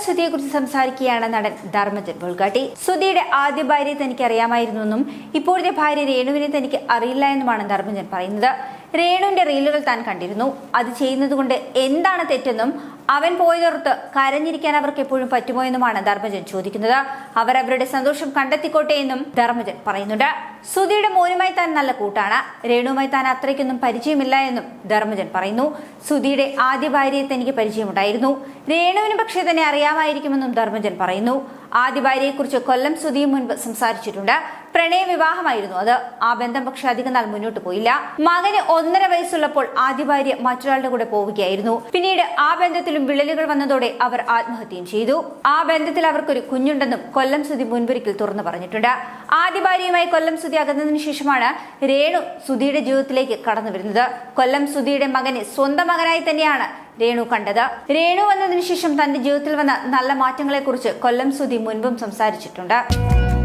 സുധിയെക്കുറിച്ച് സംസാരിക്കുകയാണ് നടൻ ധർമ്മജൻ ബോൾഗാട്ടി. സുധിയുടെ ആദ്യ ഭാര്യയെ തനിക്ക് അറിയാമായിരുന്നെന്നും ഇപ്പോഴത്തെ ഭാര്യ രേണുവിനെ തനിക്ക് അറിയില്ല എന്നുമാണ് ധർമ്മജൻ പറയുന്നത്. രേണുവിന്റെ റീലുകൾ താൻ കണ്ടിരുന്നു. അത് ചെയ്യുന്നത് കൊണ്ട് എന്താണ് തെറ്റെന്നും അവൻ പോയതോർത്ത് കരഞ്ഞിരിക്കാൻ അവർക്ക് എപ്പോഴും പറ്റുമോ എന്നുമാണ് ധർമ്മജൻ ചോദിക്കുന്നത്. അവരവരുടെ സന്തോഷം കണ്ടെത്തിക്കോട്ടെ എന്നും ധർമ്മജൻ പറയുന്നുണ്ട്. സുധിയുടെ മോനുമായി താൻ നല്ല കൂട്ടാണ്. രേണുവുമായി താൻ അത്രയ്ക്കൊന്നും പരിചയമില്ല എന്നും ധർമ്മജൻ പറയുന്നു. സുധിയുടെ ആദ്യ ഭാര്യയെ തനിക്ക് പരിചയമുണ്ടായിരുന്നു. രേണുവിന് പക്ഷേ തന്നെ അറിയാമായിരിക്കുമെന്നും ധർമ്മജൻ പറയുന്നു. ആദ്യ ഭാര്യയെക്കുറിച്ച് കൊല്ലം സുധിയും മുൻപ് സംസാരിച്ചിട്ടുണ്ട്. പ്രണയ വിവാഹമായിരുന്നു അത്. ആ ബന്ധം പക്ഷെ അധികം നാൾ മുന്നോട്ട് പോയില്ല. മകന് 1.5 വയസ്സുള്ളപ്പോൾ ആദ്യ ഭാര്യ മറ്റൊരാളുടെ കൂടെ പോവുകയായിരുന്നു. പിന്നീട് ആ ബന്ധത്തിലും വിള്ളലുകൾ വന്നതോടെ അവർ ആത്മഹത്യയും ചെയ്തു. ആ ബന്ധത്തിൽ അവർക്കൊരു കുഞ്ഞുണ്ടെന്നും കൊല്ലം സുധി മുൻപൊരിക്കൽ തുറന്നു പറഞ്ഞിട്ടുണ്ട്. ആദ്യ ഭാര്യയുമായി കൊല്ലം സുധി അകന്നതിനു ശേഷമാണ് രേണു സുധിയുടെ ജീവിതത്തിലേക്ക് കടന്നു വരുന്നത്. കൊല്ലം സുധിയുടെ മകനെ സ്വന്തം മകനായി തന്നെയാണ് രേണു കണ്ടത്. രേണു വന്നതിനു ശേഷം തന്റെ ജീവിതത്തിൽ വന്ന നല്ല മാറ്റങ്ങളെക്കുറിച്ച് കൊല്ലം സുധി മുൻപും സംസാരിച്ചിട്ടുണ്ട്.